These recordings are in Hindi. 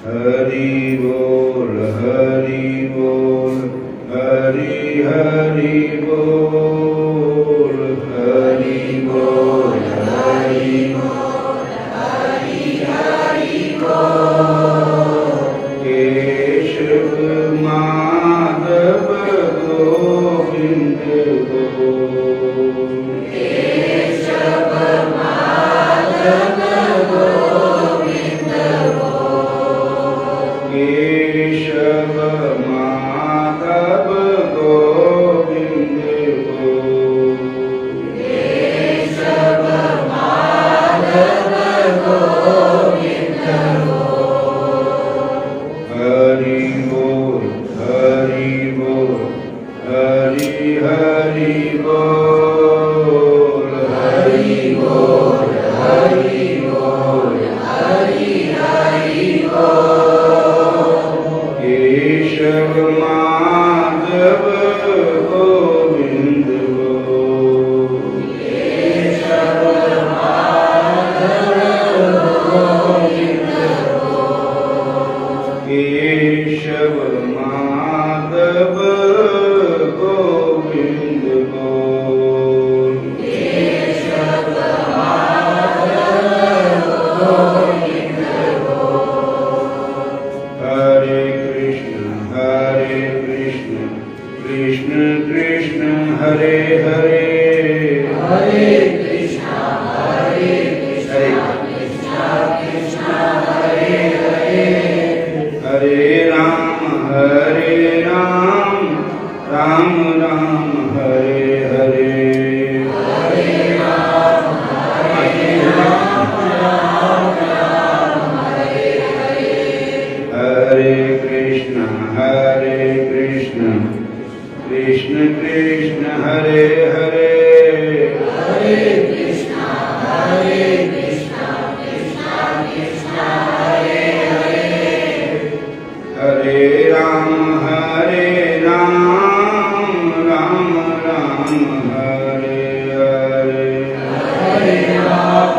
हरि बोल, हरि बोल, हरि हरि बोल, हरि बोल, हरि बोल, हरि हरि बोल। केशव माधव गोविंद बोल, केशव माधव गोविंद बोल, केशव माधव गोविंद बोल, केशव माधव गोविंद बोल। हरि बोल, हरि बोल, हरि हरि बोल, हरि बोल, हरि बोल, हरि हरि बोल। केशव माधव गोविंद बोल, केशव माधव गोविंद बोल, केशव माधव गोविंद बोल, केशव माधव गोविंद बोल। हरे कृष्ण, कृष्ण कृष्ण हरे हरे, हरे कृष्ण, कृष्ण कृष्ण हरे हरे, हरे राम, राम राम हरे हरे, हरे राम, राम राम हरे हरे। हरे कृष्ण, कृष्ण कृष्ण हरे हरे, हरे कृष्ण, कृष्ण कृष्ण हरे हरे, हरे राम, राम राम हरे हरे, हरे राम,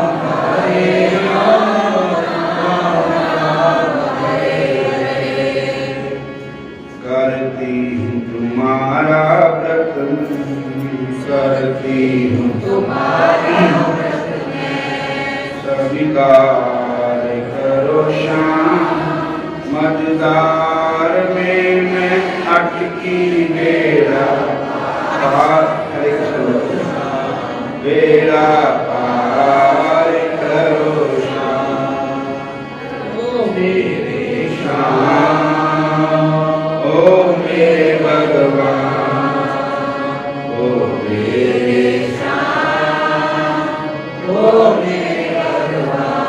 राम राम हरे हरे। करती हूँ तुम्हारा व्रत, करती हूँ तुम्हारा व्रत, स्वीकार करो श्याम, मझधार में मैं अटकी बेड़ा पार, बेड़ा पार करो श्याम। ओ मेरे श्याम, ओ मेरे भगवान, ओ मेरे श्याम, ओ मेरे भगवान।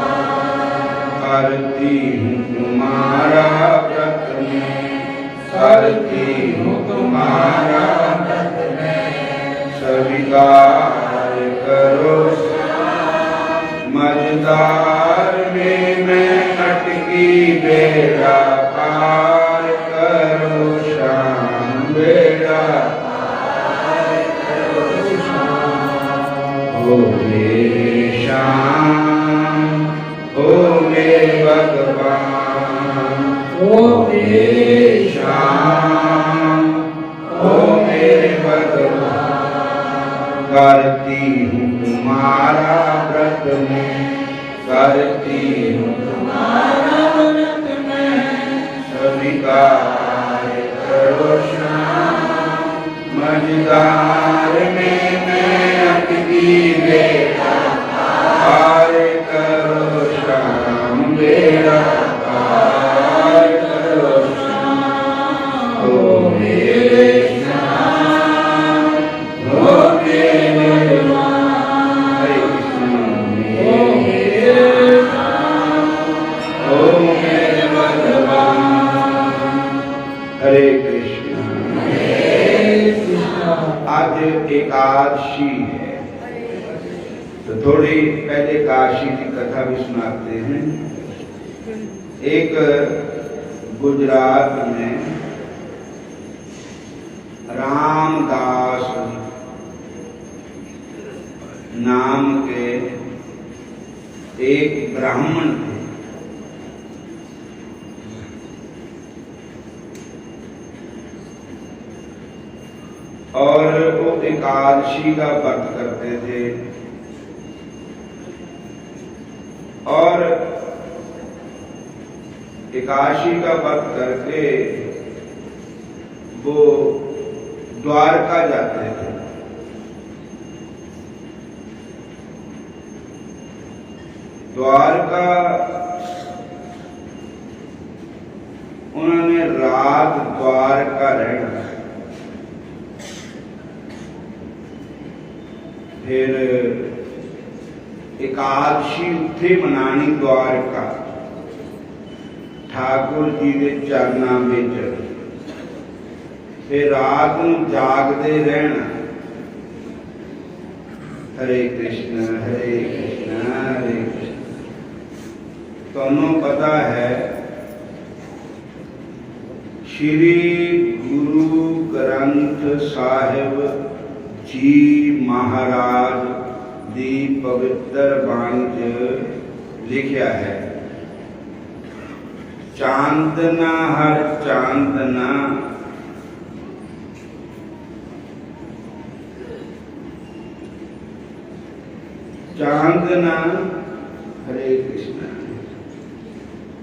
करती हूँ तुम्हारा व्रत में, करती हूँ तुम्हारा व्रत में, स्वीकार करो श्याम, मझधार में मैं अटकी बेड़ा पार करो श्याम, बेड़ा पार करो श्याम। ओ मेरे श्याम, ओ मेरे भगवान, ओ मेरे श्याम, ओ मेरे भगवान। करती हूँ तुम्हारा व्रत में, करती हूँ तुम्हारा व्रत में, स्वीकार करो श्याम, मझधार में मैं अटकी बेड़ा पार करो श्याम, बेड़ा पार करो श्याम। ओ मेरे श्याम, ओ मेरे भगवान, हरे कृष्ण, ओ मेरे श्याम, ओ मेरे भगवान। हरे कृष्ण, आज एकादशी है, तो थोड़ी पहले काशी की कथा भी सुनाते हैं। एक गुजरात में रामदास नाम के एक ब्राह्मण थे, और वो एकादशी का व्रत करते थे और एकादशी का व्रत करके वो द्वारका जाते थे। द्वारका उन्होंने रात द्वारका रहना, फिर एकादशी उत्थे मनानी द्वारका ठाकुर जी के चरणों में, फिर रात को जागते रहना। हरे कृष्ण हरे कृष्ण हरे कृष्ण। तुहानू पता है श्री गुरु ग्रंथ साहिब जी महाराज दी पवित्र बाणी च लिखिया है, चांदना हर चांदना चांदना, हरे कृष्ण,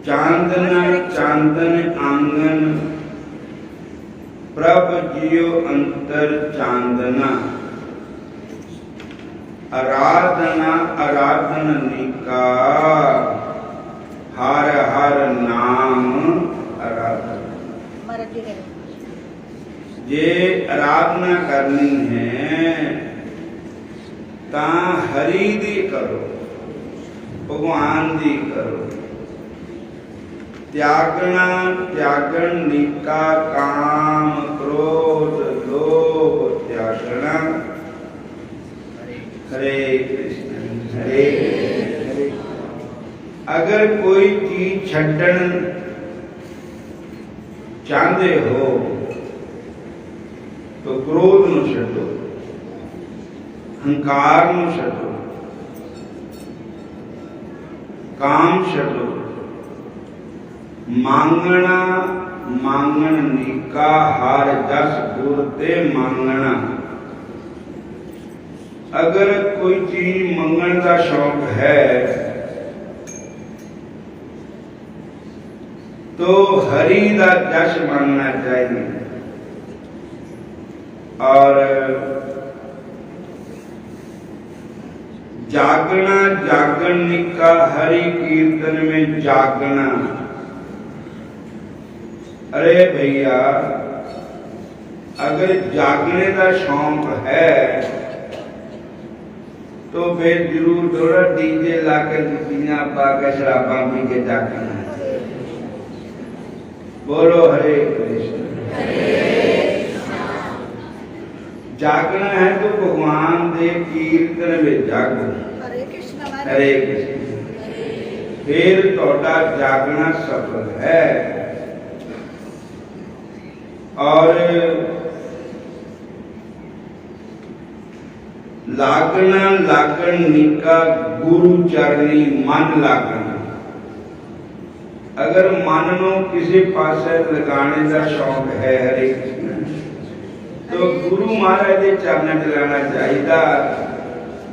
चांदना चांदन आंगन प्रभ जियो अंतर चांदना, आराधना आराधनिका हर हर नाम आराधना। ये आराधना करनी है ता हरि दी करो, भगवान दी करो। त्यागना त्यागन निका काम क्रोध लोभ त्यागना। हरे कृष्ण हरे हरे। अगर कोई चीज छड्डन चाहते हो तो क्रोध नूं छड्डो, हंकार नूं छड्डो, काम छड्डो। मांगना मांगण नीका हर जस गुर ते मांगना। अगर कोई चीज मंगण का शौक है तो हरि का जश मांगना चाहिए। और जागना जागण निका हरि कीर्तन में जागना। अरे भैया, अगर जागने का शौक है तो फिर जरूर थोड़ा डीजे लाकर पीना पाकर शराबा पी के जागना। बोलो हरे कृष्ण। जागना है तो भगवान दे कीर्तन में जागो। हरे कृष्ण हरे कृष्ण। फिर थोड़ा जागना सफल है। और लागना लागण निका गुरु चरणी मन लागना। अगर मन नो किसी पासे लगाने का शौक है, हरे कृष्ण, तो गुरु महाराज के चरणों में लाना चाहिए,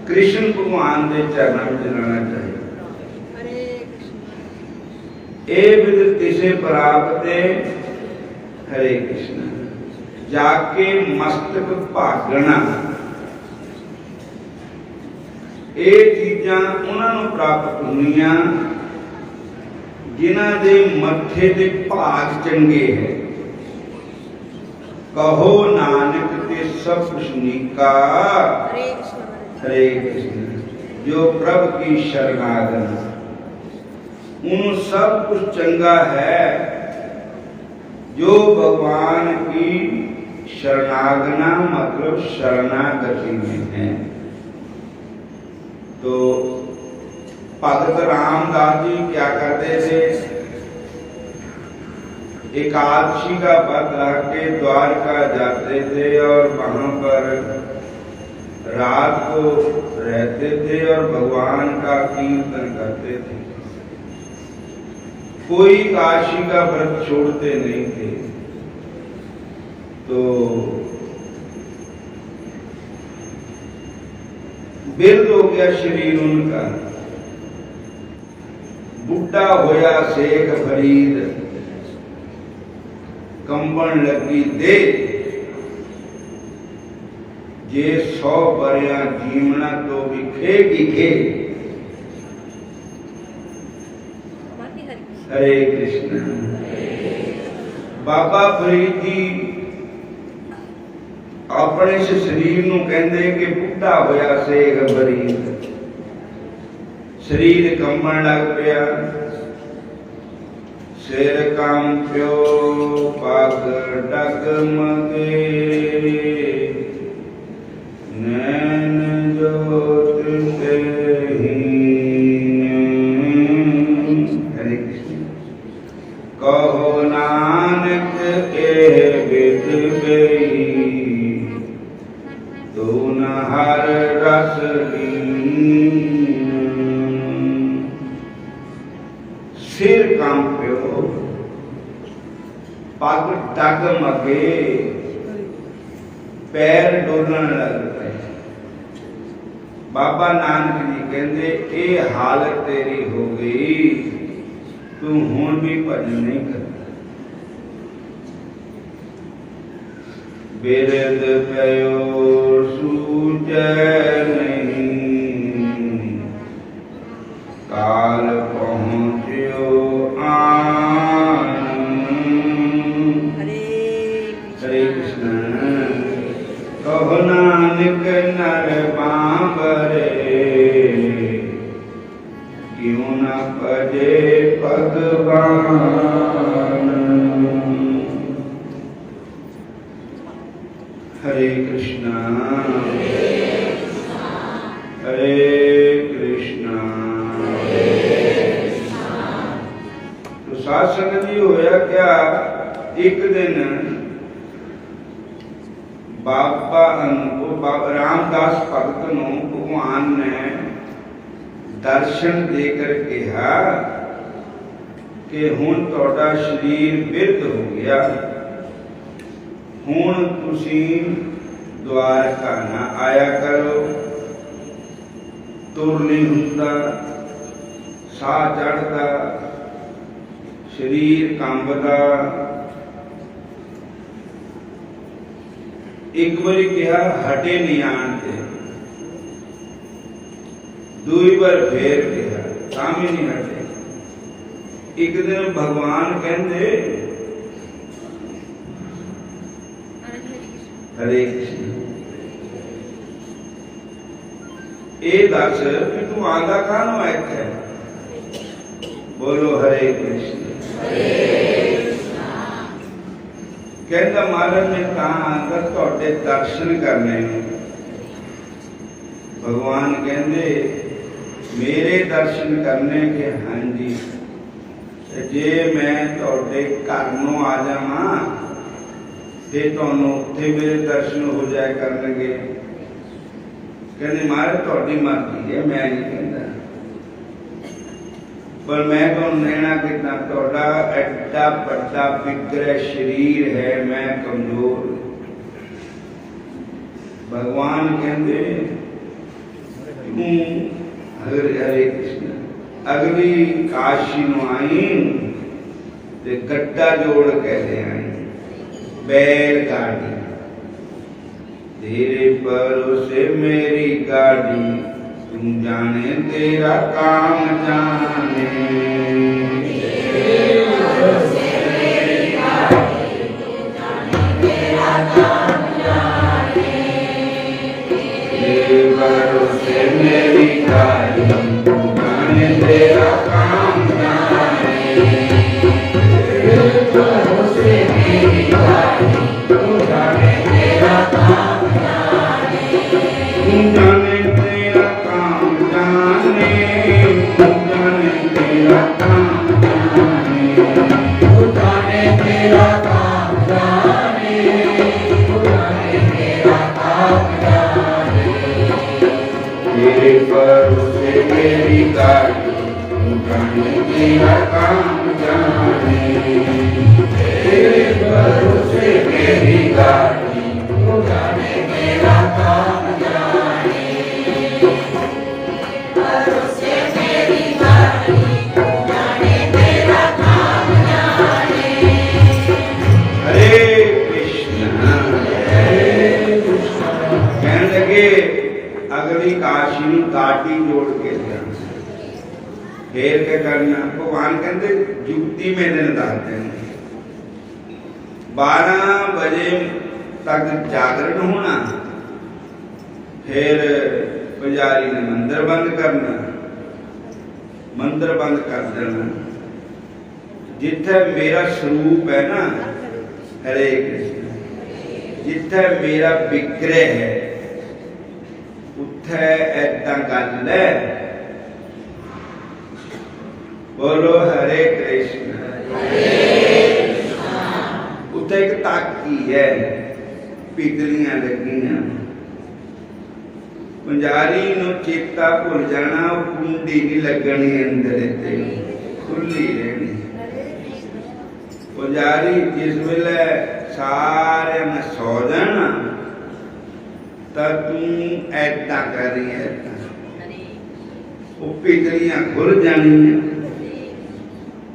कृष्ण भगवान के चरणों में लाना चाहिए। ए विद तिसे प्राप्त हरे कृष्ण जाके मस्तक भागना। ये चीज़ां उन्होंने प्राप्त हुई जिन्हां दे मत्थे दे भाग चंगे है। कहो नानक ते सब कुछ नीका। हरे कृष्ण। जो प्रभु की शरणागत उन सब कुछ चंगा है। जो भगवान की शरणागना मतलब शरणागति में है। तो भगत रामदास जी क्या करते थे, एकादशी का व्रत रख के द्वारका जाते थे और वहां पर रात को रहते थे और भगवान का कीर्तन करते थे। कोई काशी का व्रत छोड़ते नहीं थे। तो बिरद हो गया शरीर उनका, बुढ़ा होया शेख फरीद, कंबन लगी दे, जे 100 बरिया जीवना तो भी खेगी खे। हरे कृष्ण। बाबा फरीद जी अपने इस शरीर नूं कहंदे कि बुढ़ा होया शेख फरीद, शरीर कंबन लग पिया, सिर कंप्यो पग डगमगे, नैन जोत हरे कृष्ण। कहो नानक एह विद गई, तू न हर रस लीन। सिर कांप्यो पग डगमगे, पैर डोलन लग पे। बाबा नानक जी कहते ये हालत तेरी हो गई, तू हुण भी भजन नहीं करता। बिरद पयो सूझै नहीं, काल पहुँच्यो आन। हरे कृष्ण। कहो नानक नर बांबरे, क्यों न भजे भगवान। हरे कृष्ण हरे कृष्ण। तो साध संगत जी होया क्या, एक दिन बाबा रामदास भगत नूं भगवान ने दर्शन देकर कहा कि हुण तुहाडा शरीर बिरध हो गया, हुण तुसीं द्वारका ना आया करो, तुर नहीं हुंदा, साह चढ़दा, शरीर कंबदा। एक बारी कहा हटे नहीं आनते, दूई बार फिर कहा तां भी नहीं हटे। एक दिन भगवान कहते हरे कृष्ण, ये दस कि तू आंदा कानों इत्थे। बोलो हरे कृष्ण। कहता महाराज ने कहा तुहाडे दर्शन करने। भगवान कहते मेरे दर्शन करने के हाँ जी, जे मैं तुहाडे घर नूं आ जावां ते तुहानूं उत्थे मेरे दर्शन हो जाए करनगे। कहते महाराज तुहाडी मर्जी है, मैं नहीं कहता, पर मैं तो नैना कितना तुहाडा एडा बड़ा विग्रह शरीर है, मैं कमजोर। भगवान कहते हरे कृष्ण, अगली काशी नूं आई ते गड्ढा जोड़ कहते आई, बैलगाड़ी तेरे भरोसे मेरी गाड़ी, तुम जाने तेरा काम जाने। तेरे भरोसे मेरी गाड़ी, तुम जाने तेरा काम जाने। तेरे भरोसे मेरी गाड़ी, तुम जाने तेरा काम जाने। तेरे भरोसे मेरी गाड़ी, तुम जाने तेरा काम जाने। तुम जाने भरोसे मेरी गाड़ी, तुम जाने तेरा काम जाने। तेरे भरोसे मेरी गाड़ी, तुम जाने तेरा काम जाने। गाटी जोड़ के ध्यान। फिर क्या करना? भगवान कहते जुक्ति में दिन दसते हैं 12 बजे तक जागरण होना, फिर पुजारी ने मंदिर बंद करना, मंदिर बंद कर देना। जिथे मेरा स्वरूप है ना, हरे कृष्ण, जिथे मेरा विग्रह है उथे ऐसा गल है। बोलो हरे कृष्ण। उथे एक ताकी है, पिघलियां लगियां। पुजारी नूं चेता भुल जाना, कुंडी नहीं लगनी, अंदर ते खुली रहनी। पुजारी जिस वेले सारे में सौ जाना तो तू ऐदा करी, वो पिघलियां खुल जानियां।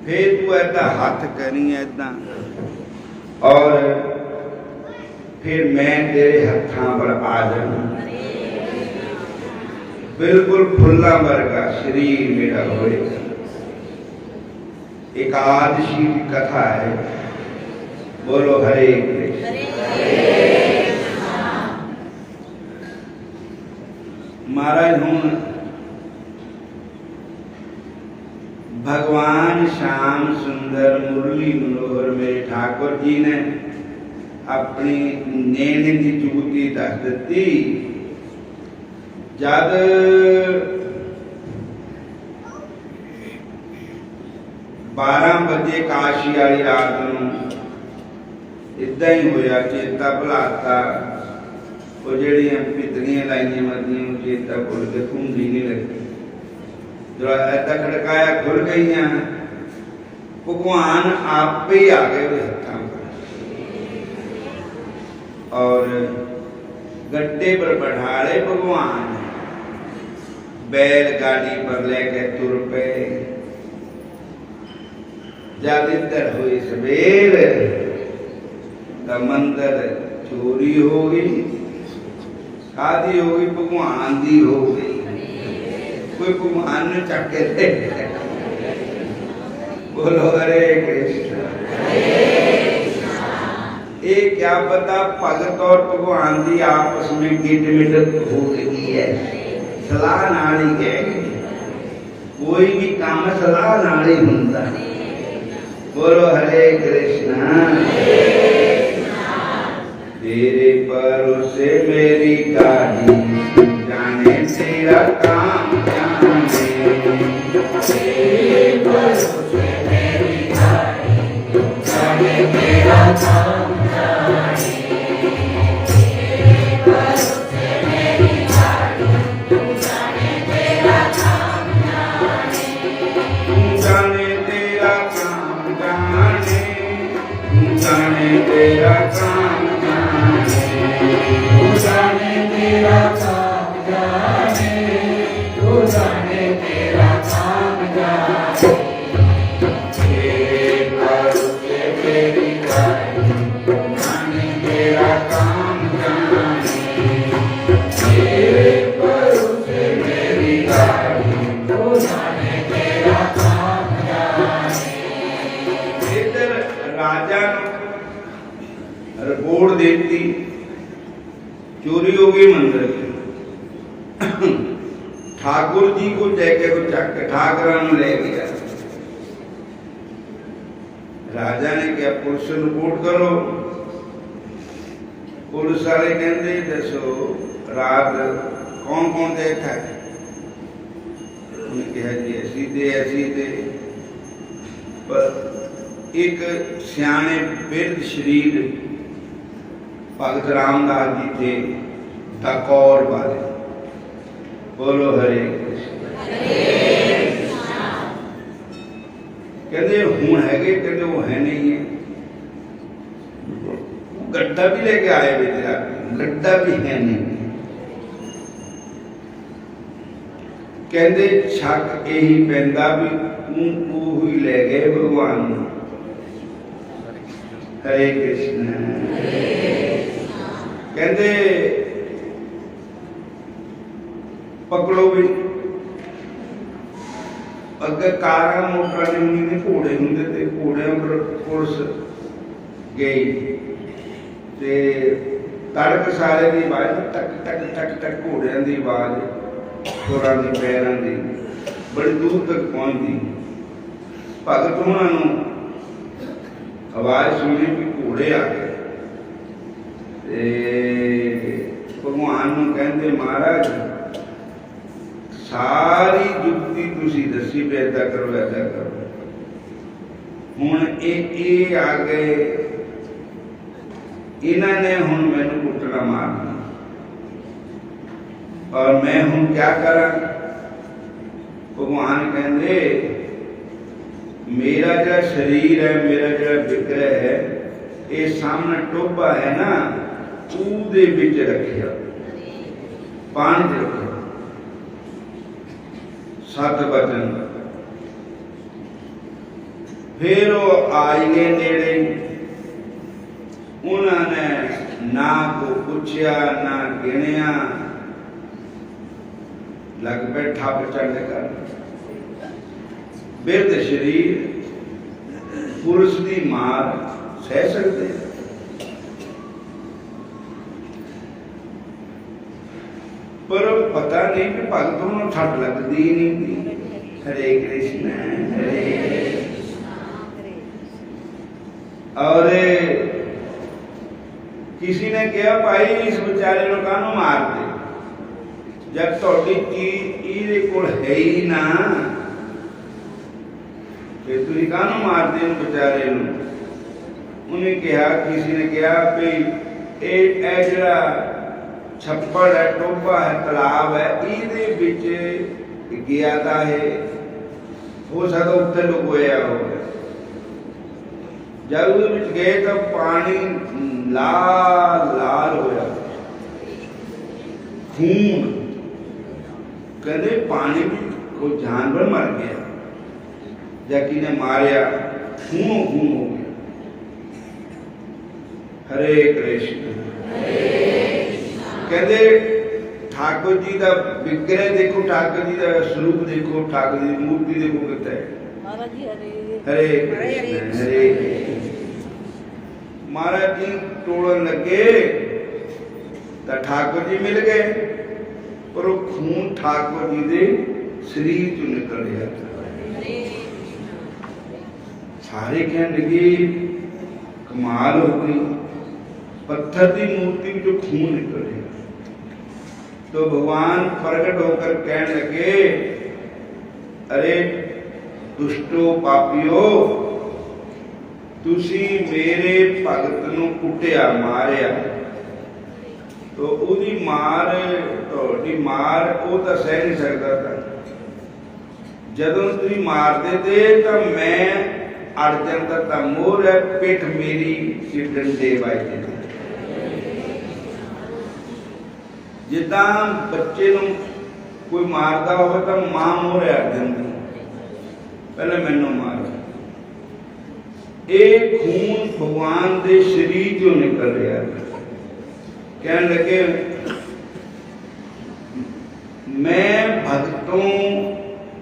फिर तू ऐदा हाथ करी ऐदा, और फिर मैं तेरे हथां पर आ जाना। बिल्कुल फुल्ला वर्गा शरीर मेरा होएगा। एकादशी की कथा है। बोलो हरे कृष्ण। महाराज हूँ भगवान श्याम सुंदर मुरली मनोहर मेरे ठाकुर जी ने अपनी नैन की जुगती दस दी। जद 12 बजे काशी वाली रात नूं इदा ही होया, चेता भुलाता। वो जड़ियां पितलियां लाइया मतियां चेता भुल के कुंडी नहीं लगी, जो ऐसा खड़काया खुल गई। भगवान आप ही आ गए हथां पर, और गड्ढे पर बैठाले भगवान बैलगाड़ी पर लेके तुर पे। जब इधर हुई सवेर तो मंदिर चोरी हो गई। शादी हो गई, भगवान दी हो गई। कोई भगवान ने चक्के थे। बोलो हरे कृष्ण। ये क्या पता भगत और भगवान की आपस में गिट हो गई है, सलाह नाल ही है। कोई भी काम सलाह नाल ही हुंदा। बोलो हरे कृष्ण। तेरे भरोसे मेरी गाड़ी, जाने तेरा काम जाने। तेरे भरोसे मेरी गाड़ी, जाने तेरा काम जाने। तेरे भरोसे मेरी गाड़ी, जाने तेरा काम जाने। जाने तेरा काम जाने, जाने तेरा काम जाने। जाने तेरा काम जाने, जाने तेरा काम जाने। तेरे भरोसे मेरी गाड़ी, जाने तेरा काम जाने। तेरे भरोसे मेरी गाड़ी, जाने तेरा काम जाने। इधर राजा रिपोर्ट देती, चोरी हो गई मंदिर की। ठाकुर जी को लेके को चक ठाकरान ले गया। राजा ने क्या पुलिस रिपोर्ट करो। पुलिस वाले कहते दसो रात कौन कौन देखा है। उन्हें कहा जी ऐसी दे। पर एक सियाने बिरध शरीर भगत रामदास जी थे टकौर वाले। बोलो हरे कृष्ण। कहते हूं है, कहते वो है नहीं है। गड्ढा भी लेके आए बेचारा, गड्ढा भी है नहीं। कहते शक यही पैंदा भी तू ही ले गए भगवान। हरे कृष्ण। कहते पकड़ो भी अगे कारा मोटरा नहीं होंगे घोड़े होंगे तो घोड़िया पर पुलिस गई ते तड़क सारे की आवाज टक टक टक टक घोड़िया की आवाज तुरां दी पैरां दी बड़ी दूर तक पहुंचती। भगत उन्होंने आवाज सुनी भी घोड़े आ गए। भगवान नूं कहंदे महाराज सारी जुगती तुसी दसी भी ऐदा करो हुण ए आ गए इन्होंने हुण मैनू कुटना मारना और मैं हुण क्या करा। भगवान कहंदे मेरा जो शरीर है मेरा जो विग्रह है ये सामने टोबा है ना उहदे विच रखिया पानी च रखिया। 7 वचन फिर वो आई गए नेड़े उन्होंने ना को पूछया ना गिणिया लग पे ठप चढ़ कर बिरध शरीर पुरुष की मार सह सकते पर पता नहीं कि भगत को ठट लगती नहीं थी। हरे कृष्ण और किसी ने कहा भाई इस बेचारे को कानू मारते जब थोड़ी चीज ये कोल है ही ना फिर तुम कानू मारते बेचारे उन्हें कहा किसी ने कहा भी जरा छप्पड़ है टोबा है तालाब है ये गया था है हो सकता उत्ते लुकोया हो जब गए तो पानी लाल लाल होया खून कहते पानी में कोई जानवर मर गया या किने मारिया खून हो गया। हरे कृष्ण कहते ठाकुर जी का विग्रह देखो ठाकुर जी का स्वरूप देखो ठाकुर जी की मूर्ति देखो कितना है। हरे कृष्ण हरे महाराज जी तोड़न लगे तो ठाकुर जी मिल गए पर वो खून ठाकुर जी के शरीर चो निकल गया। सारे कहने लगे कमाल हो गई पत्थर की मूर्ति जो खून निकल गया। तो भगवान प्रकट होकर कहने लगे अरे दुष्टो पापियो तुसी मेरे भगत नूं कुटिया मारिया तो उदी मार तोड़ी मार वो तो सह नहीं सकता था। जदों तुसी मारते थे तो मैं अड़ जाता था मोर पिठ मेरी डंडे बजते थे। जिदा बच्चे नूं कोई मारता हो तो मां मोर अड़ जाती पहले मैनू मार। एक खून भगवान के शरीर जो निकल रहा कहने लगे मैं भक्तों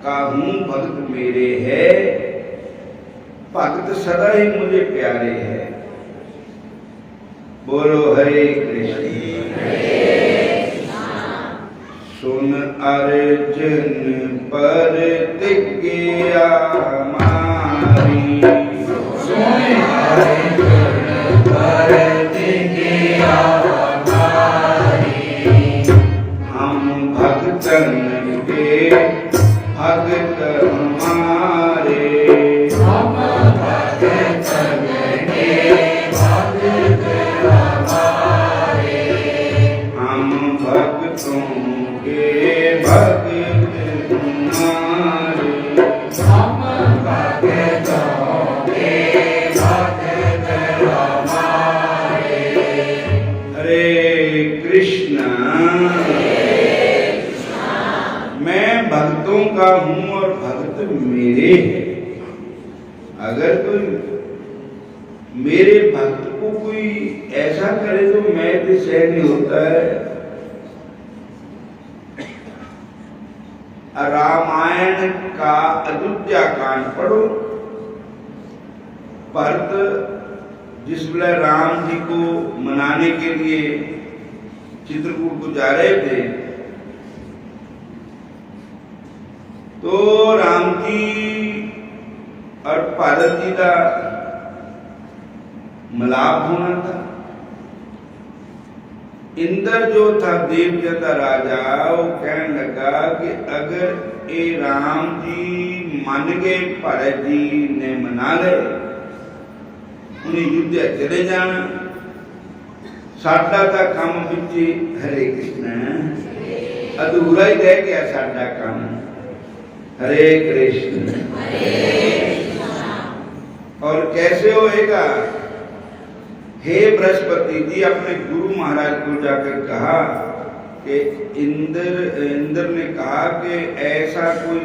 का हूं भक्त मेरे है भक्त सदा ही मुझे प्यारे है। बोलो हरे कृष्ण। सुन अर्जुन पर तिज्ञा मारी हम भक्तन के भक्त हमारे हम भक्तन के भक्त हमारे हम भक्तों के भक्त हमारे हम भक्तों के भक्त हमारे। हरे कृष्ण। मैं भक्तों का हूं और भक्त मेरे हैं। अगर कोई मेरे भक्त को कोई ऐसा करे तो मैं तो सह नहीं होता है। रामायण का अयोध्या कांड पढ़ो। भरत जिस वेले राम जी को मनाने के लिए चित्रकूट को जा रहे थे तो राम जी और भरत जी का मिलाप होना था। इंद्र जो था देवता का राजा, वो कहने लगा कि अगर ये राम जी मान गए, भरत जी ने मना गए, उन्हें युद्ध चले जाना, साडा ता काम पिछे हरे कृष्ण अधूरा ही रह गया साडा काम। हरे कृष्ण। और कैसे होएगा? हे बृहस्पति जी, अपने गुरु महाराज को जाकर कहा कि इंद्र ने कहा कि ऐसा कोई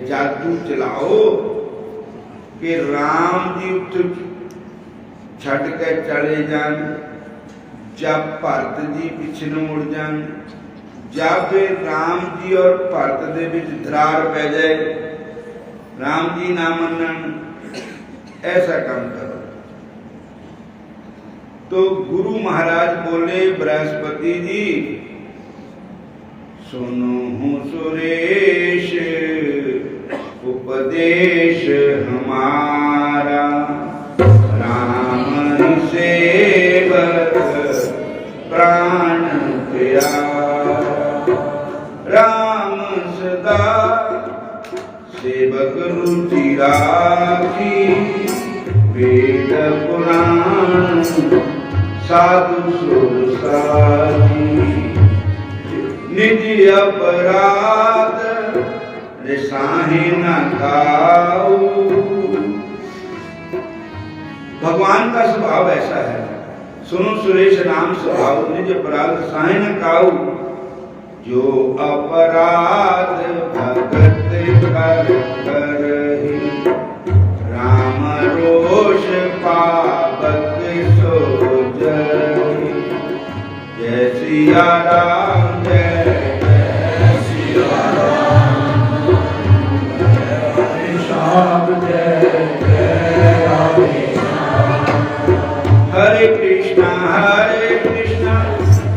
जादू चलाओ कि राम जी उत्तर छड़ के चले जान, जब भरत जी पिछे मुड़ जान, जब फिर राम जी और भरत दे विच दरार पै जाए, राम जी ना मनन, ऐसा काम करो। तो गुरु महाराज बोले, बृहस्पति जी सुनो हूँ सुरेश उपदेश हमारा, राम सेवक प्राण प्यारा, राम सदा सेवक रुचि राखी, वेद पुराण साधु सुर साधी, निज अपराध रिसाहे न खाऊ। भगवान का स्वभाव ऐसा है, सुनो सुरेश राम स्वभाव, निज अपराध रिसाहे न खाऊ। जो अपराध भगत कर करहि, राम रोष पावक सो जय। जय सिया राम, जय सिया राम, जय श्याम, जय जय राधे श्याम। हरे कृष्णा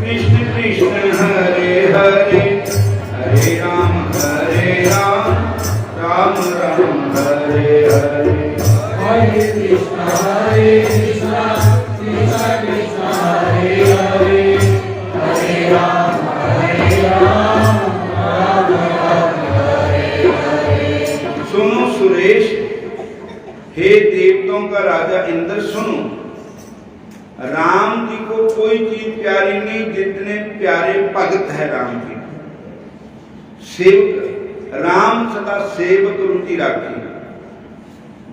कृष्ण कृष्ण हरे हरे, हरे राम राम राम हरे हरे। हरे कृष्णा कृष्ण कृष्ण हरे हरे, हरे राम राम राम हरे हरे। सुनो सुरेश, हे देवताओं का राजा इंद्र, सुनो, राम जी को कोई चीज प्यारी नहीं जितने प्यारे भगत है राम जी। सेवक, राम सदा सेवक रुचि राखी,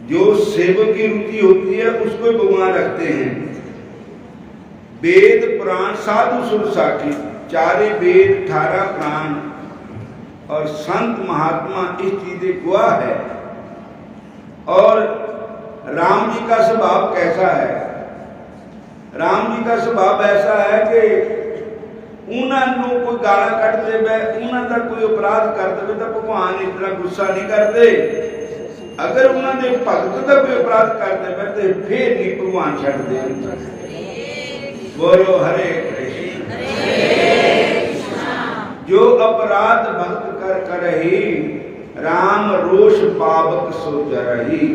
जो सेवक की रुचि होती है उसको भगवान रखते हैं। वेद पुराण साधु सुर साखी, चारे वेद 18 पुराण और संत महात्मा इस चीज की गवाह है। और राम जी का स्वभाव कैसा है? राम जी का स्वभाव ऐसा है कि उन्होंने कोई गाला कट दे, उन्होंने कोई अपराध कर दे तो भगवान इतना गुस्सा नहीं करते। अगर उन्होंने भगत का कोई अपराध कर दे तो फिर नहीं भगवान छड़ दे। बोलो हरे कृष्ण। जो अपराध भक्त कर करही, राम रोष पावक सो जरही।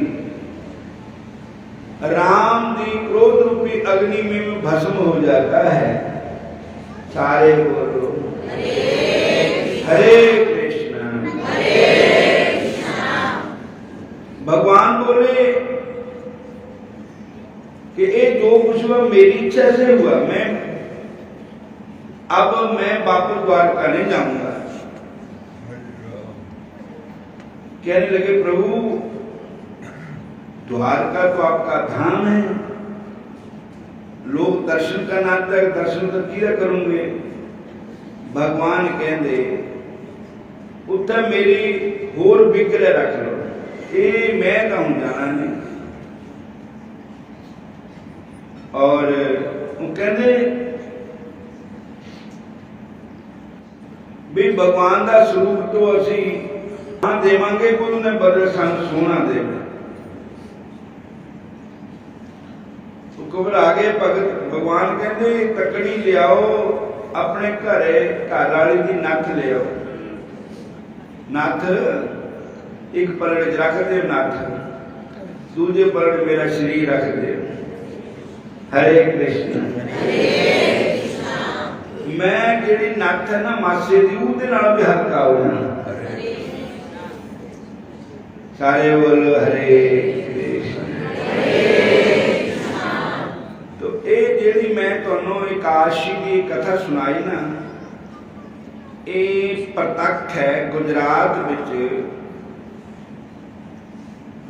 राम जी क्रोध रूपी अग्नि में भस्म हो जाता है। सारे बोलो हरे कृष्ण। भगवान बोले कि ये जो कुछ हुआ मेरी इच्छा से हुआ, अब मैं वापस द्वारका नहीं जाऊंगा। कहने लगे, प्रभु द्वारका तो आपका धाम है, लोग दर्शन करना तक दर्शन तो किया करूंगे। भगवान कहते उत्थे मेरी होर बिकरे रख लो, ये मैं कहूं जाना नहीं। और वो कहते भी भगवान का स्वरूप तो असी हाँ देवांगे, गुरु ने बदल सन सोना दे। घबरा गए भगत। भगवान कहते तकड़ी लियाओ, अपने घरे घर वाली की नथ ले आओ। नथ एक पलड़ रख दे, नथ दूजे पलड़ मेरा शरीर रख दे। हरे कृष्ण। मैं जिहड़ी नथ है ना मासे दी, उहदे नाल भी हल्का हो जाना। सारे बोलो हरे कृष्ण। तो ये जिहड़ी मैं तुहानू एकादशी की कथा सुनाई ना, ये प्रत्यक्ष है गुजरात विच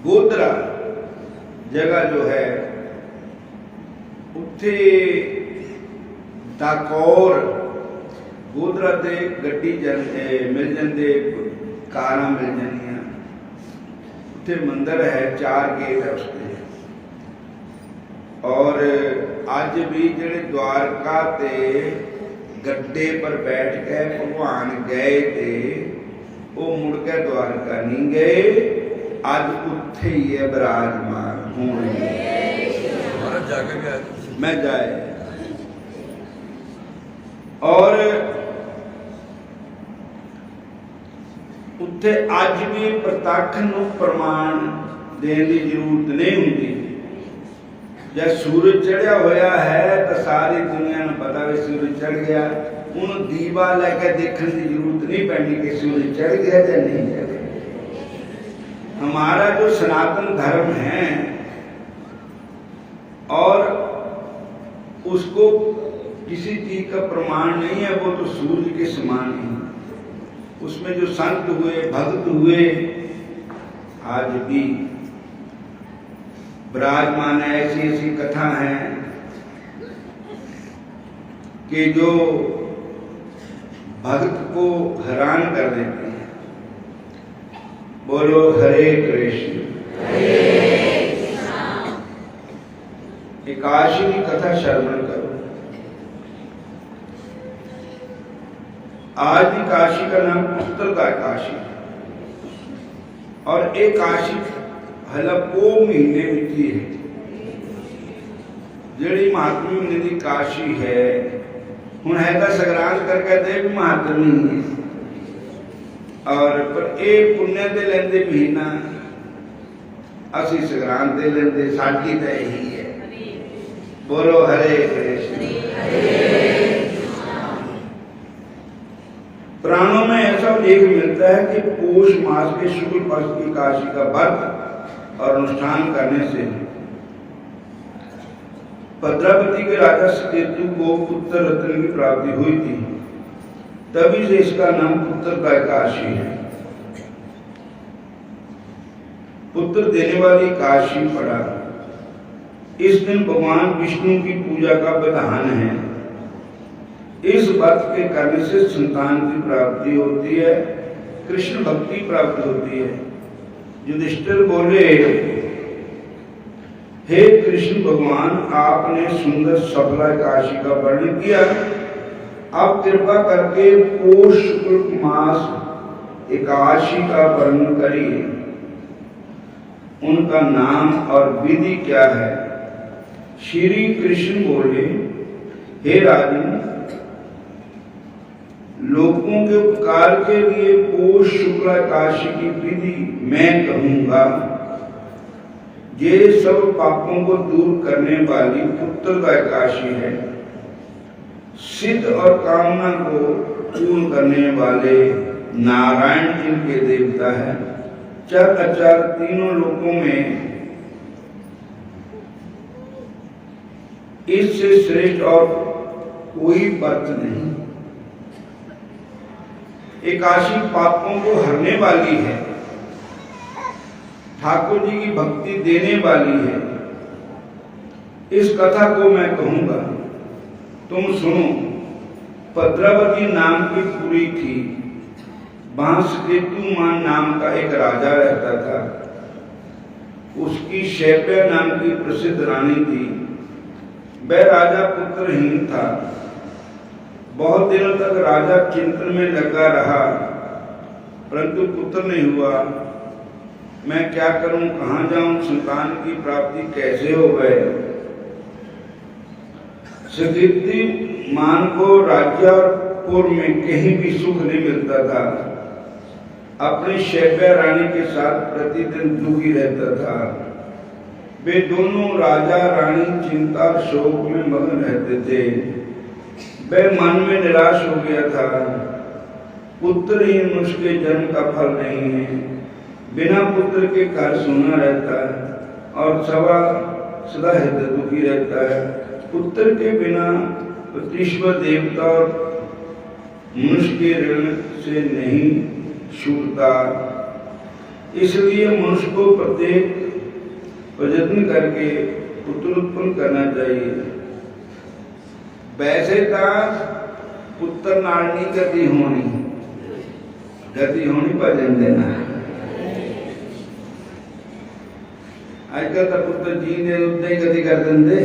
गोधरा जगह जो है, उत्थे डाकोर गोधरा ते गड्डी मिल जाते, कारां मिल जांदियां। उत्थे मंदिर है, 4 गेट है उसके। और अज भी जिहड़े द्वारका ते गड्डे पर बैठ के भगवान गए थे, वो मुड़ के द्वारका नहीं गए, अज उत्थे ही है विराजमान होंगे। मैं जाए और उत्थे अज भी प्रतक्ष नूं प्रमाण देने की जरूरत नहीं होती। जब सूरज चढ़िया होया है तो सारी दुनिया ने पता भी सूरज चढ़ गया, उन्होंने दीवा लेकर देखने की जरूरत नहीं पैनी कि सूरज चढ़ गया या नहीं चढ़ गया। हमारा जो सनातन धर्म है और उसको किसी चीज का प्रमाण नहीं है, वो तो सूर्य के समान ही। उसमें जो संत हुए, भक्त हुए, आज भी विराजमान है। ऐसी ऐसी कथा है कि जो भक्त को हैरान कर देते हैं। बोलो हरे कृष्ण। एकादशी की कथा श्रवण करो। आज की काशी का नाम पुस्तक का काशी, और एक काशी हला पो महीने में है जिहड़ी महात्मी महीने की काशी है। हुण है तो संग्रांत करके दे भी महात्मी है, और पर ये पुण्य दे लेंदे महीना, असी संग्रांत दे लेंदे, साडी तो यही है। बोलो हरे कृष्ण। पुराणों में ऐसा लेख मिलता है कि पौष मास के शुक्ल पक्ष की एकादशी का व्रत और अनुष्ठान करने से भद्रावती के राजा सकेतु को पुत्र रत्न की प्राप्ति हुई थी। तभी से इसका नाम पुत्र का एकादशी है। पुत्र देने वाली एकादशी पड़ा। इस दिन भगवान विष्णु की पूजा का विधान है। इस व्रत के करने से संतान की प्राप्ति होती है, कृष्ण भक्ति प्राप्त होती है। युधिष्ठिर बोले, हे कृष्ण भगवान, आपने सुंदर सफला एकादशी का वर्णन किया, आप कृपा करके पौष शुक्ल मास एकादशी का वर्णन करिए। उनका नाम और विधि क्या है? श्री कृष्ण बोले, हे राजन, लोगों के उपकार के लिए पौष शुक्ल एकादशी की विधि मैं कहूंगा। ये सब पापों को दूर करने वाली पुत्र का एकादशी है। सिद्ध और कामना को पूर्ण करने वाले नारायण इनके देवता है। चर अचर तीनों लोकों में इससे श्रेष्ठ और कोई व्रत नहीं। एकादशी पापों को हरने वाली है, ठाकुर जी की भक्ति देने वाली है। इस कथा को मैं कहूंगा, तुम सुनो। भद्रावती नाम की पुरी थी। वहां सकेतुमान नाम का एक राजा रहता था। उसकी शैब्या नाम की प्रसिद्ध रानी थी। वह राजा पुत्रहीन था। बहुत दिनों तक राजा चिंतन में लगा रहा, परंतु पुत्र नहीं हुआ। मैं क्या करूं, कहां जाऊं, संतान की प्राप्ति कैसे हो गए। कीर्तिमान को राज्यपुर में कहीं भी सुख नहीं मिलता था। अपनी शैब्या रानी के साथ प्रतिदिन दुखी रहता था। वे दोनों राजा रानी चिंता और शोक में मग्न रहते थे। वह मन में निराश हो गया था। पुत्र ही मनुष्य के जन्म का फल नहीं है। बिना पुत्र के घर सूना रहता है और सदा दुखी रहता है। पुत्र के बिना ईश्वर देवता और मनुष्य के ऋण से नहीं छूटता। इसलिए मनुष्य को प्रत्येक प्रयत्न करके पुत्र उत्पन्न करना चाहिए। वैसे था पुत्र नारनी गति होनी भजन देना। आजकल तो पुत्र जी ने उतना ही गति कर देंगे।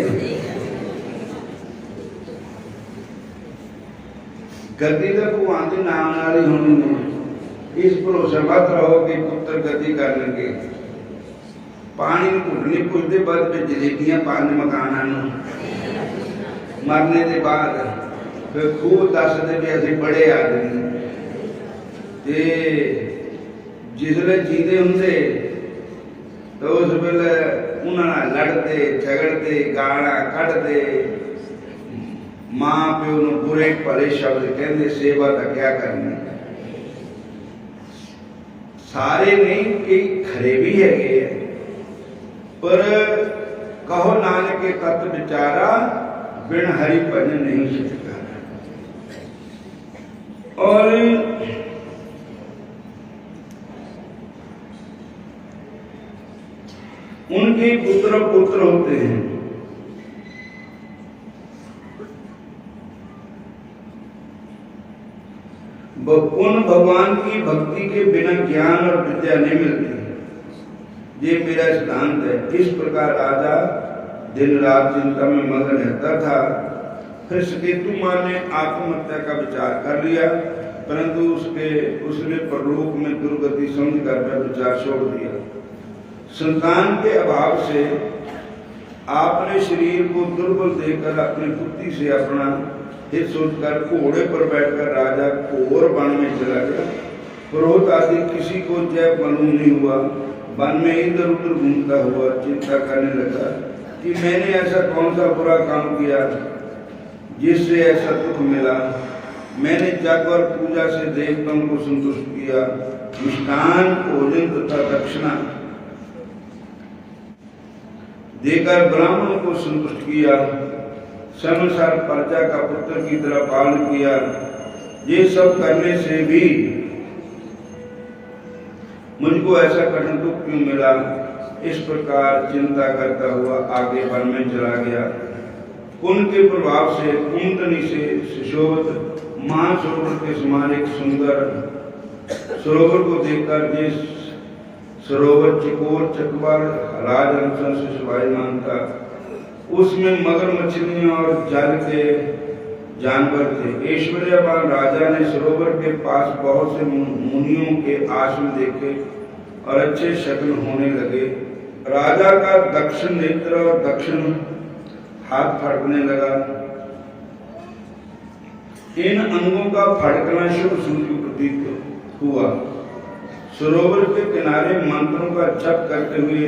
गति तो भगवान के नाम नाल ही होनी है। इस भरोसा मत रहो कि पुत्र गति कर लेंगे। पानी घुटनी पुछते बाद में जलेबियां पाने मकाना मरने के बाद फिर खूब दसते भी असं बड़े आदमी ते जिसले जीते होंगे तो उस वेले उन्होंने लड़ते झगड़ते गाला कढ़ते मां प्यो न बुरे भले शब्द कहते सेवा का क्या करनी। सारे नहीं कई खरे भी है पर कहो नानक के तत्व विचारा बिन हरि भजन नहीं छुटकारा। और उनके पुत्र होते हैं। उन भगवान की भक्ति के बिना ज्ञान और विद्या नहीं मिलती। ये मेरा सिद्धांत है। इस प्रकार राजा दिन रात चिंता में मगन रहता था। फिर कीर्तिमान ने आत्महत्या का विचार कर लिया, परंतु उसने परलोक में दुर्गति समझकर वह विचार छोड़ दिया। संतान के अभाव से आपने शरीर को दुर्बल देखकर अपनी बुद्धि से अपना हित सोचकर घोड़े पर बैठकर राजा घोर वन में चला गया। पुरोहित आदि किसी को जय मालूम नहीं हुआ। वन में इधर उधर घूमता हुआ चिंता करने लगा कि मैंने ऐसा कौन सा बुरा काम किया जिससे ऐसा दुख मिला। मैंने जग और पूजा से देवताओं को संतुष्ट किया, मिष्टान भोजन तथा दक्षिणा देकर ब्राह्मण को संतुष्ट किया, समसार प्रजा का पुत्र की तरह पालन किया। ये सब करने से भी मुझको ऐसा कठिन दुख क्यों मिला। इस प्रकार चिंता करता हुआ आगे वन में चला गया। कुंड के प्रभाव से कुंडनी से सुशोभित मानसरोवर के समान एक सुंदर सरोवर को देखकर जिस सरोवर चिकोर चकवार राज अंशन से शोभायमान था, उसमें मगर मछलियां और जल के जानवर थे। ऐश्वर्यवान राजा ने सरोवर के पास बहुत से मुनियों के आश्रम देखे और अच्छे शक्ल होने लगे। राजा का दक्षिण नेत्र और दक्षिण हाथ फड़कने लगा। इन अंगों का फड़कना शुभ सूर्य प्रतीत हुआ। सरोवर के किनारे मंत्रों का जप करते हुए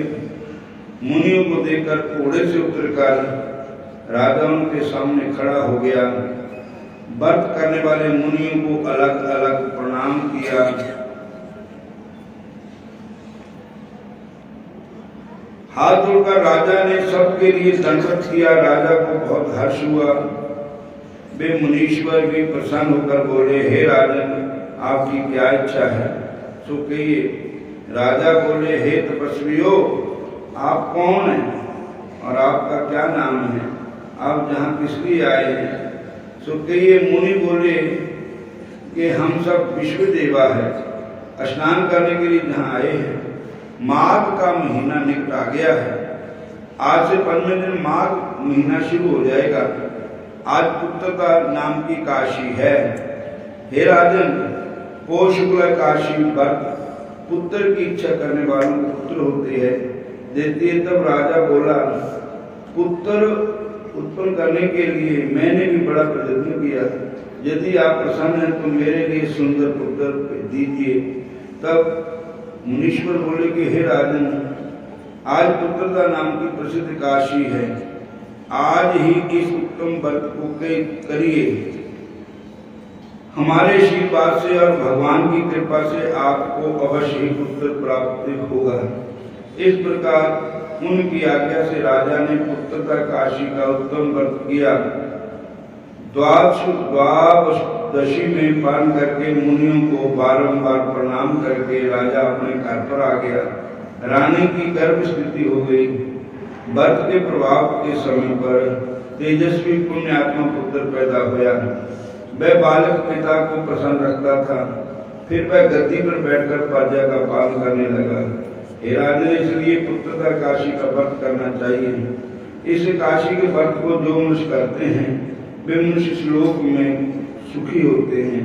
मुनियों को देखकर घोड़े से उतरकर राजा उनके सामने खड़ा हो गया। व्रत करने वाले मुनियों को अलग अलग प्रणाम किया। हाथ जोड़कर राजा ने सबके लिए दंडवत किया। राजा को बहुत हर्ष हुआ। वे मुनीश्वर भी प्रसन्न होकर बोले, हे राजन, आपकी क्या इच्छा है सो कहिए। राजा बोले, हे तपस्वियों, आप कौन हैं और आपका क्या नाम है? आप यहाँ किस लिए आए हैं? सो कहिए। मुनि बोले कि हम सब विश्व देवा है, स्नान करने के लिए यहाँ आए हैं। माघ का महीना निकट आ गया है। आज से 15 दिन माघ महीना शुरू हो जाएगा। आज पुत्रता नाम की काशी है। हे राजन, पौष शुक्ल काशी व्रत पुत्र की इच्छा करने वालों को पुत्र होते हैं देती है। तब राजा बोला, पुत्र उत्पन्न करने के लिए मैंने भी बड़ा प्रयत्न किया, यदि आप प्रसन्न हैं तो मेरे लिए सुंदर पुत्र दीजिए। तब मुनीश्वर बोले कि हे राजन, आज पुत्रता नाम की प्रसिद्ध काशी है, आज ही इस उत्तम व्रत को करिए। हमारे आशीर्वाद से और भगवान की कृपा से आपको अवश्य ही पुत्र प्राप्त होगा। इस प्रकार उनकी आज्ञा से राजा ने पुत्रता काशी का उत्तम व्रत किया। द्वादशी में पान करके मुनियों को बारंबार प्रणाम करके राजा अपने घर पर आ गया। रानी की गर्भ स्थिति हो गई। व्रत के प्रभाव के समय पर तेजस्वी पुण्यात्मा पुत्र पैदा हुआ। वह बालक पिता को प्रसन्न रखता था। फिर वह गद्दी पर बैठकर प्रजा का पालन करने लगा। हे राजन, इसलिए पुत्रता काशी का व्रत करना चाहिए। इस काशी के व्रत को जो मनुष्य करते हैं वे मनुष्य श्लोक में सुखी होते हैं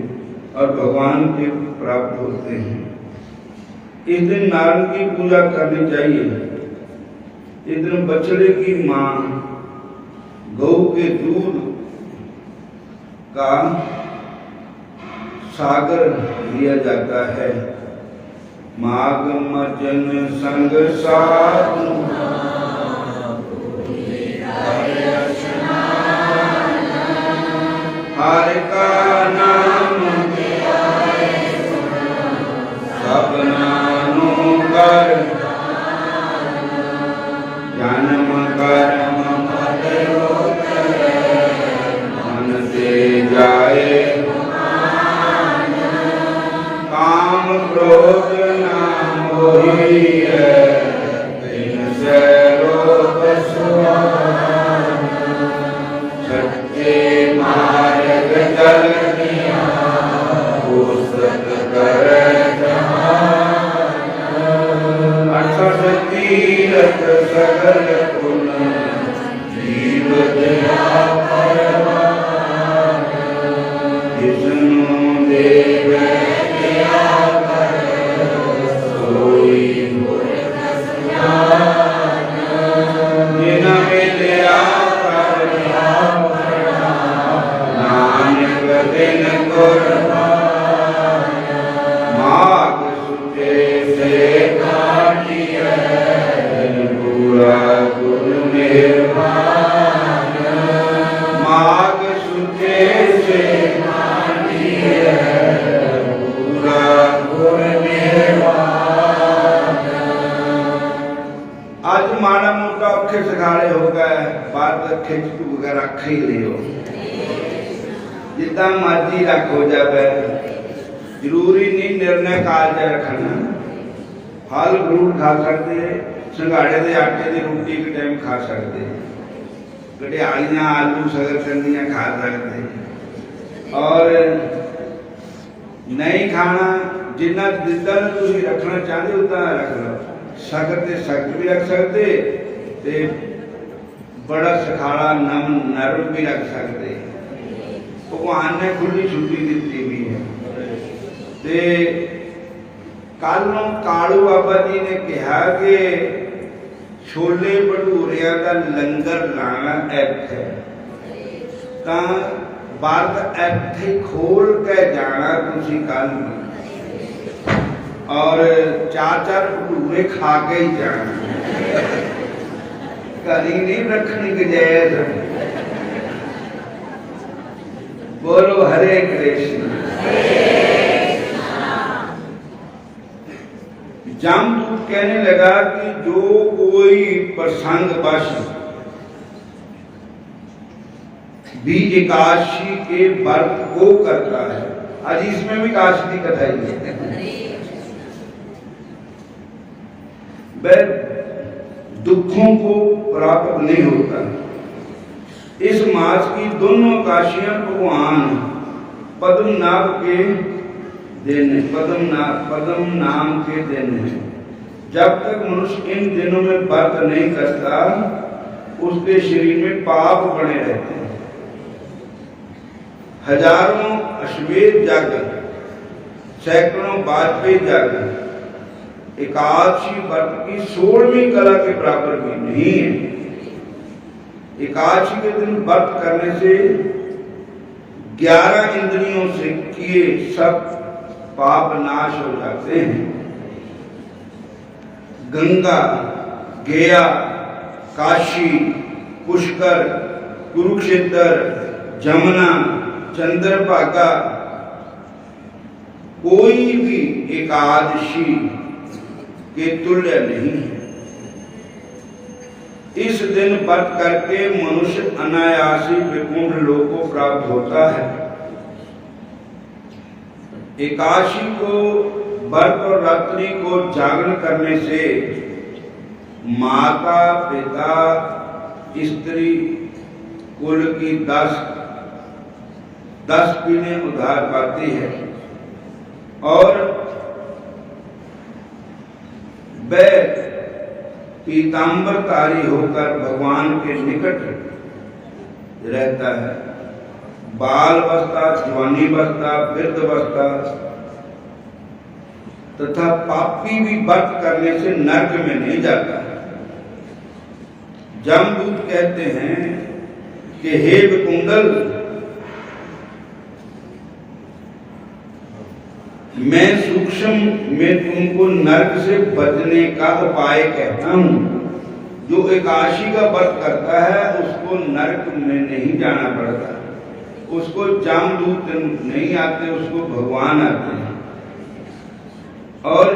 और भगवान के प्राप्त होते हैं। इस दिन नारायण की पूजा करनी चाहिए। इस दिन बछड़े की मां गौ के दूध का सागर दिया जाता है। माघ मजन संग साधु हर का नाम सब नामों कर जन्म कर्म मन से जाए काम क्रोध नाम होई है इनसे रोग सुहान सच्चे मार्ग चल पुस्तक करे तीरथ सगल पुन जीव दया परवान विष्णु देव दया कर सोई मूर्ख सुजान जिन मिलया नानक दिन कुर्बान माघ सुचे से गुरु निर्वाण माघ सुचे से पूरा गुरु निर्वाण। आज माड़ा मोटा अखे सखाड़े हो गए, बात खिंच तू वगैरह रख ही लियो, जितना मर्जी रख हो जाए, जरूरी नहीं निर्णय काल च रखना। फल फ्रूट खा सकते, संघाड़े के आटे की रोटी एक टाइम खा सकते, कटियालियां आलू शकरकंदियां खा सकते, और नहीं खाना जिन्ना जिदा तुम रखना चाहते उदा रख लो। सख्त ते सख्त भी रख सकते ते बड़ा सखाड़ा नरम भी रख सकते। भगवान ने खुली छुट्टी दी भी है। ते कल कालू बाबा जी ने कहा कि छोले भटूरिया का लंगर लाना इत्थे तां व्रत इत्थे खोल के जाना तुसी कल, और चार भटूरे खा के ही जाना, घरी नहीं रखनी गुजाइश। बोलो हरे कृष्ण। जमदूत कहने लगा कि जो कोई प्रसंग वश भी एकादशी के व्रत को करता है, आज इसमें भी एकादशी की कथा ही है, वह दुखों को प्राप्त नहीं होता। इस मास की दोनों एकादशियां भगवान पद्मनाभ के दिन, पद्म नाम के दिन है। जब तक मनुष्य इन दिनों में व्रत नहीं करता उसके शरीर में पाप बने रहते हैं। हजारों अश्वेत यज्ञ, सैकड़ों वाजपेयी यज्ञ, एकादशी व्रत की 16वीं कला के बराबर भी नहीं है। एकादशी के दिन व्रत करने से 11 इंद्रियों से किए सब पाप नाश हो जाते हैं। गंगा, गया, काशी, पुष्कर, कुरुक्षेत्र, जमुना, चंद्रभागा, कोई भी एकादशी के तुल्य नहीं है। इस दिन व्रत करके मनुष्य अनायासी वैकुंठ लोक को प्राप्त होता है। एकादशी को व्रत और रात्रि को जागरण करने से माता, पिता, स्त्री, कुल की 10 पीढ़ियां उद्धार पाती है और वह पीतांबरधारी होकर भगवान के निकट रहता है। बाल अवस्था, जवानी अवस्था, वृद्ध अवस्था तथा पापी भी व्रत करने से नरक में नहीं जाता। जमदूत कहते हैं कि हे विकुंडल, मैं सूक्ष्म में तुमको नरक से बचने का उपाय कहता हूं। जो एकादशी का व्रत करता है उसको नरक में नहीं जाना पड़ता, उसको जमदूत नहीं आते, उसको भगवान आते हैं। और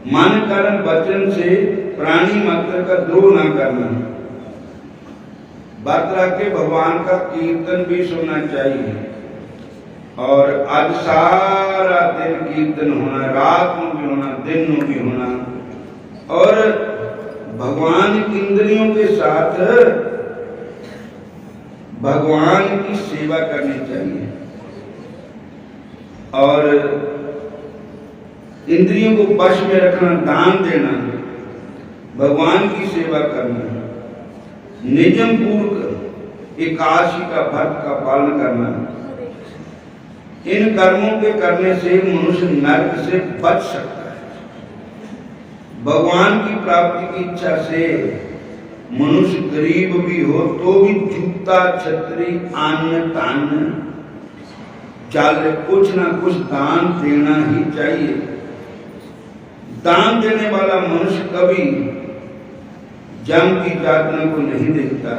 मन कर्म वचन से प्राणी मात्र का द्रोह न करना, व्रत रख के भगवान का कीर्तन भी सुनना चाहिए। और आज सारा दिन कीर्तन होना, रात में भी होना, दिन में भी होना, और भगवान इंद्रियों के साथ भगवान की सेवा करनी चाहिए और इंद्रियों को वश में रखना, दान देना, भगवान की सेवा करना, नियम पूर्वक एकादशी का व्रत का पालन करना। इन कर्मों के करने से मनुष्य नरक से बच सकता है। भगवान की प्राप्ति की इच्छा से मनुष्य गरीब भी हो तो भी जूता, छतरी, अन्न, तान्न, जल, कुछ ना कुछ दान देना ही चाहिए। दान देने वाला मनुष्य कभी जम की यातना को नहीं देखता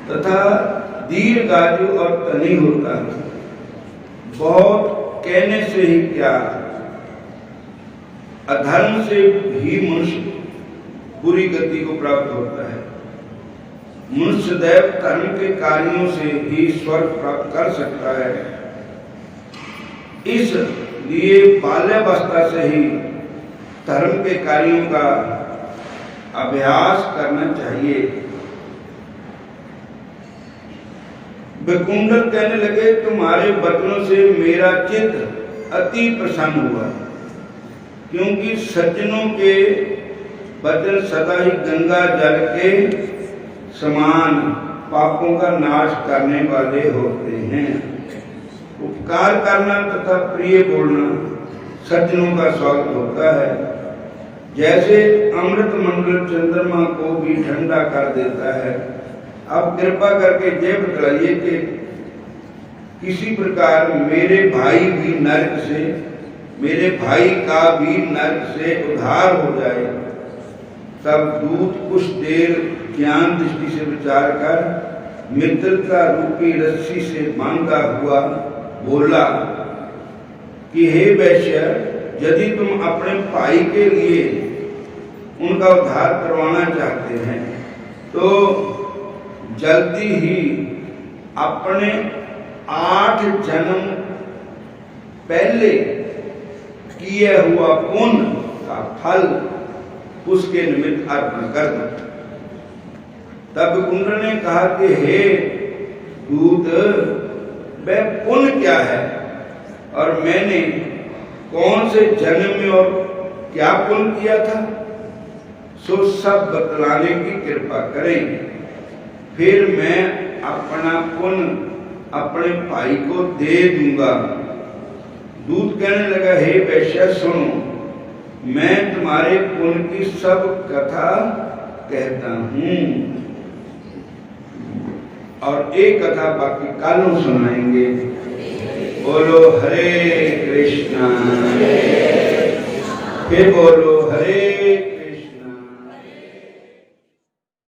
तथा दीर्घायु और धनी होता है। बहुत कहने से ही क्या, अधर्म से भी मनुष्य बुरी गति को प्राप्त होता है। मनुष्य दैव धर्म के कार्यों से ही स्वर्ग प्राप्त कर सकता है। इसलिए बाल्यावस्था से ही धर्म के कार्यों का अभ्यास करना चाहिए। विकुंडल कहने लगे, तुम्हारे वचनों से मेरा चित्त अति प्रसन्न हुआ, क्योंकि सज्जनों के वचन सदा ही गंगा जल के समान पापों का नाश करने वाले होते हैं। उपकार करना तथा प्रिय बोलना सज्जनों का स्वागत होता है। जैसे अमृत मंडल चंद्रमा को भी ठंडा कर देता है। अब कृपा करके ये बतलाइए कि किसी प्रकार मेरे भाई का भी नरक से उद्धार हो जाए। तब दूत कुछ देर ज्ञान दृष्टि से विचार कर मित्रता रूपी रस्सी से बांधा हुआ बोला कि हे वैश्य, यदि तुम अपने भाई के लिए उनका उद्धार करवाना चाहते हैं तो जल्दी ही अपने 8 जन्म पहले किए हुआ पुण्य का फल उसके निमित्त अर्पण कर दो। तब कुंडल ने कहा कि हे दूत, वह पुण्य क्या है और मैंने कौन से जन्म में और क्या पुण्य किया था, सो सब बतलाने की कृपा करें। फिर मैं अपना पुण्य अपने भाई को दे दूंगा। दूत कहने लगा, हे वैश्य सुनो, मैं तुम्हारे पुण्य की सब कथा कहता हूं, और एक कथा बाकी कालों सुनाएंगे। बोलो हरे कृष्णा, फिर बोलो हरे